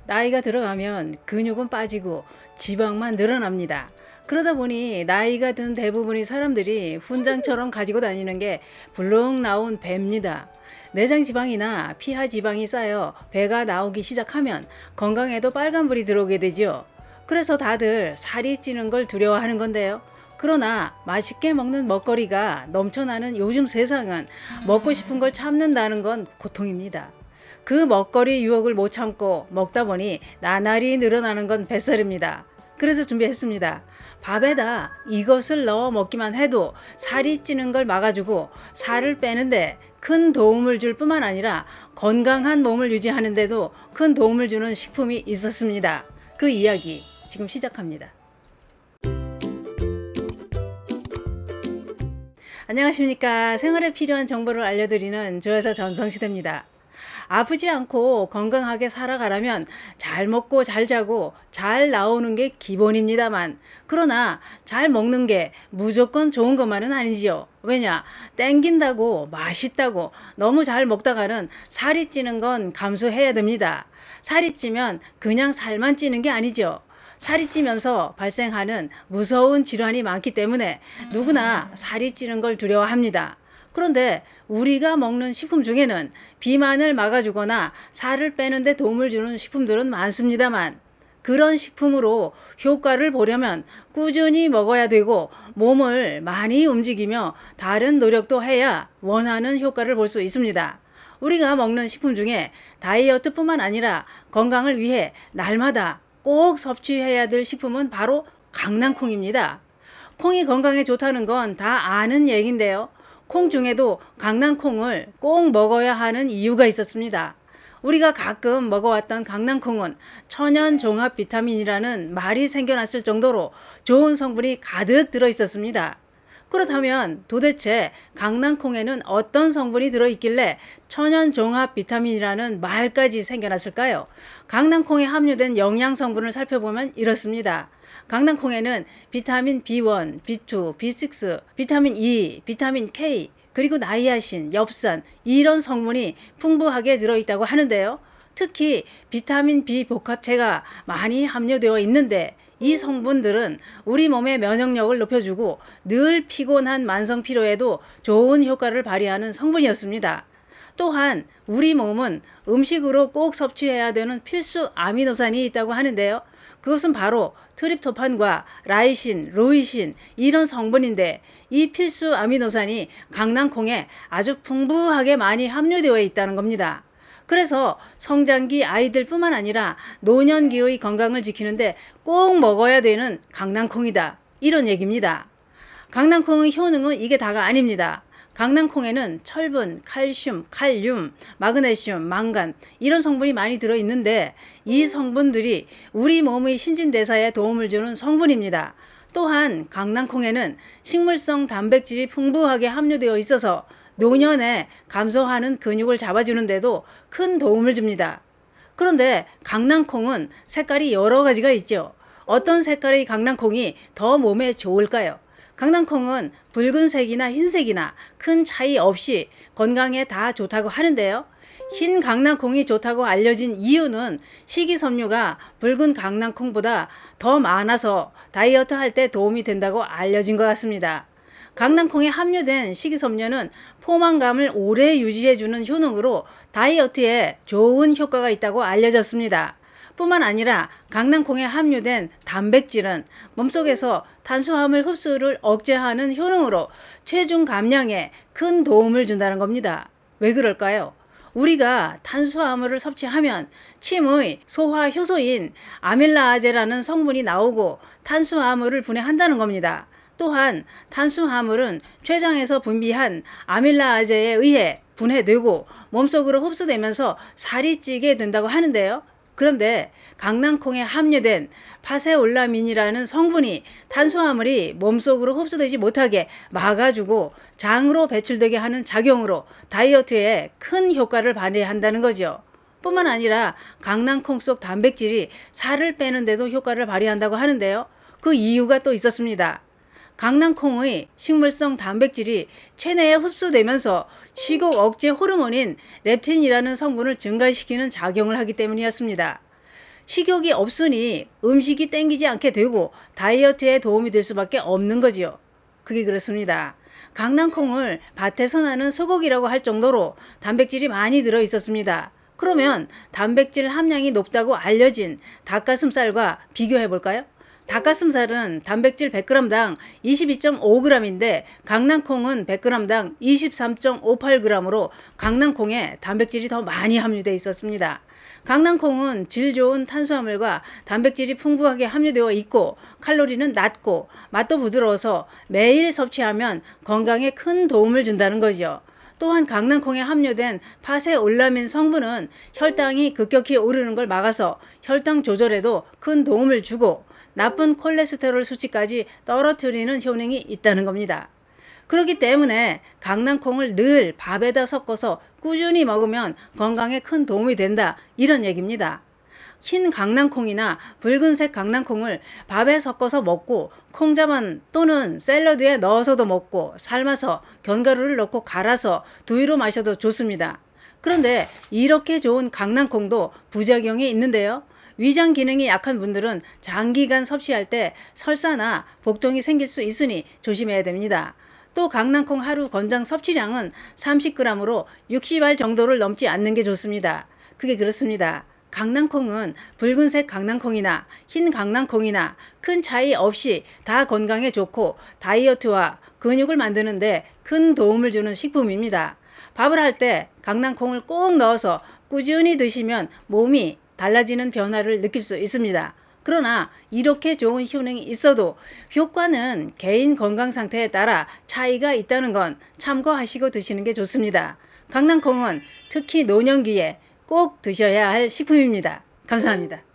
나이가 들어가면 근육은 빠지고 지방만 늘어납니다. 그러다 보니 나이가 든 대부분의 사람들이 훈장처럼 가지고 다니는 게 불룩 나온 배입니다. 내장 지방이나 피하 지방이 쌓여 배가 나오기 시작하면 건강에도 빨간불이 들어오게 되죠. 그래서 다들 살이 찌는 걸 두려워하는 건데요. 그러나 맛있게 먹는 먹거리가 넘쳐나는 요즘 세상은 먹고 싶은 걸 참는다는 건 고통입니다. 그 먹거리 유혹을 못 참고 먹다 보니 나날이 늘어나는 건 뱃살입니다. 그래서 준비했습니다. 밥에다 이것을 넣어 먹기만 해도 살이 찌는 걸 막아주고 살을 빼는데 큰 도움을 줄 뿐만 아니라 건강한 몸을 유지하는데도 큰 도움을 주는 식품이 있었습니다. 그 이야기 지금 시작합니다. 안녕하십니까. 생활에 필요한 정보를 알려드리는 조여사 전성시대입니다. 아프지 않고 건강하게 살아가려면 잘 먹고 잘 자고 잘 나오는 게 기본입니다만, 그러나 잘 먹는 게 무조건 좋은 것만은 아니지요. 왜냐? 땡긴다고 맛있다고 너무 잘 먹다가는 살이 찌는 건 감수해야 됩니다. 살이 찌면 그냥 살만 찌는 게 아니죠. 살이 찌면서 발생하는 무서운 질환이 많기 때문에 누구나 살이 찌는 걸 두려워합니다. 그런데 우리가 먹는 식품 중에는 비만을 막아주거나 살을 빼는 데 도움을 주는 식품들은 많습니다만, 그런 식품으로 효과를 보려면 꾸준히 먹어야 되고 몸을 많이 움직이며 다른 노력도 해야 원하는 효과를 볼 수 있습니다. 우리가 먹는 식품 중에 다이어트뿐만 아니라 건강을 위해 날마다 꼭 섭취해야 될 식품은 바로 강낭콩입니다. 콩이 건강에 좋다는 건 다 아는 얘기인데요. 콩 중에도 강낭콩을 꼭 먹어야 하는 이유가 있었습니다. 우리가 가끔 먹어왔던 강낭콩은 천연 종합 비타민이라는 말이 생겨났을 정도로 좋은 성분이 가득 들어 있었습니다. 그렇다면 도대체 강낭콩에는 어떤 성분이 들어있길래 천연 종합 비타민이라는 말까지 생겨났을까요? 강낭콩에 함유된 영양 성분을 살펴보면 이렇습니다. 강낭콩에는 비타민 B1, B2, B6, 비타민 E, 비타민 K, 그리고 나이아신, 엽산 이런 성분이 풍부하게 들어있다고 하는데요. 특히 비타민 B 복합체가 많이 함유되어 있는데 이 성분들은 우리 몸의 면역력을 높여주고 늘 피곤한 만성 피로에도 좋은 효과를 발휘하는 성분이었습니다. 또한 우리 몸은 음식으로 꼭 섭취해야 되는 필수 아미노산이 있다고 하는데요. 그것은 바로 트립토판과 라이신, 루이신 이런 성분인데, 이 필수 아미노산이 강낭콩에 아주 풍부하게 많이 함유되어 있다는 겁니다. 그래서 성장기 아이들뿐만 아니라 노년기의 건강을 지키는데 꼭 먹어야 되는 강낭콩이다, 이런 얘기입니다. 강낭콩의 효능은 이게 다가 아닙니다. 강낭콩에는 철분, 칼슘, 칼륨, 마그네슘, 망간 이런 성분이 많이 들어있는데 이 성분들이 우리 몸의 신진대사에 도움을 주는 성분입니다. 또한 강낭콩에는 식물성 단백질이 풍부하게 함유되어 있어서 노년에 감소하는 근육을 잡아주는데도 큰 도움을 줍니다. 그런데 강낭콩은 색깔이 여러 가지가 있죠. 어떤 색깔의 강낭콩이 더 몸에 좋을까요? 강낭콩은 붉은색이나 흰색이나 큰 차이 없이 건강에 다 좋다고 하는데요. 흰 강낭콩이 좋다고 알려진 이유는 식이섬유가 붉은 강낭콩보다 더 많아서 다이어트 할 때 도움이 된다고 알려진 것 같습니다. 강낭콩에 함유된 식이섬유는 포만감을 오래 유지해주는 효능으로 다이어트에 좋은 효과가 있다고 알려졌습니다. 뿐만 아니라 강낭콩에 함유된 단백질은 몸속에서 탄수화물 흡수를 억제하는 효능으로 체중 감량에 큰 도움을 준다는 겁니다. 왜 그럴까요? 우리가 탄수화물을 섭취하면 침의 소화 효소인 아밀라아제라는 성분이 나오고 탄수화물을 분해한다는 겁니다. 또한 탄수화물은 췌장에서 분비한 아밀라아제에 의해 분해되고 몸속으로 흡수되면서 살이 찌게 된다고 하는데요. 그런데 강낭콩에 함유된 파세올라민이라는 성분이 탄수화물이 몸속으로 흡수되지 못하게 막아주고 장으로 배출되게 하는 작용으로 다이어트에 큰 효과를 발휘한다는 거죠. 뿐만 아니라 강낭콩 속 단백질이 살을 빼는 데도 효과를 발휘한다고 하는데요. 그 이유가 또 있었습니다. 강낭콩의 식물성 단백질이 체내에 흡수되면서 식욕 억제 호르몬인 렙틴이라는 성분을 증가시키는 작용을 하기 때문이었습니다. 식욕이 없으니 음식이 땡기지 않게 되고 다이어트에 도움이 될 수밖에 없는 거지요. 그게 그렇습니다. 강낭콩을 밭에서 나는 소고기라고 할 정도로 단백질이 많이 들어 있었습니다. 그러면 단백질 함량이 높다고 알려진 닭가슴살과 비교해 볼까요? 닭가슴살은 단백질 100g당 22.5g인데 강낭콩은 100g당 23.58g으로 강낭콩에 단백질이 더 많이 함유되어 있었습니다. 강낭콩은 질 좋은 탄수화물과 단백질이 풍부하게 함유되어 있고 칼로리는 낮고 맛도 부드러워서 매일 섭취하면 건강에 큰 도움을 준다는 거죠. 또한 강낭콩에 함유된 파세올라민 성분은 혈당이 급격히 오르는 걸 막아서 혈당 조절에도 큰 도움을 주고 나쁜 콜레스테롤 수치까지 떨어뜨리는 효능이 있다는 겁니다. 그렇기 때문에 강낭콩을 늘 밥에다 섞어서 꾸준히 먹으면 건강에 큰 도움이 된다, 이런 얘기입니다. 흰 강낭콩이나 붉은색 강낭콩을 밥에 섞어서 먹고 콩자반 또는 샐러드에 넣어서도 먹고 삶아서 견과류를 넣고 갈아서 두유로 마셔도 좋습니다. 그런데 이렇게 좋은 강낭콩도 부작용이 있는데요. 위장 기능이 약한 분들은 장기간 섭취할 때 설사나 복통이 생길 수 있으니 조심해야 됩니다. 또 강낭콩 하루 권장 섭취량은 30g으로 60알 정도를 넘지 않는 게 좋습니다. 그게 그렇습니다. 강낭콩은 붉은색 강낭콩이나 흰 강낭콩이나 큰 차이 없이 다 건강에 좋고 다이어트와 근육을 만드는데 큰 도움을 주는 식품입니다. 밥을 할 때 강낭콩을 꼭 넣어서 꾸준히 드시면 몸이 달라지는 변화를 느낄 수 있습니다. 그러나 이렇게 좋은 효능이 있어도 효과는 개인 건강 상태에 따라 차이가 있다는 건 참고하시고 드시는 게 좋습니다. 강낭콩은 특히 노년기에 꼭 드셔야 할 식품입니다. 감사합니다.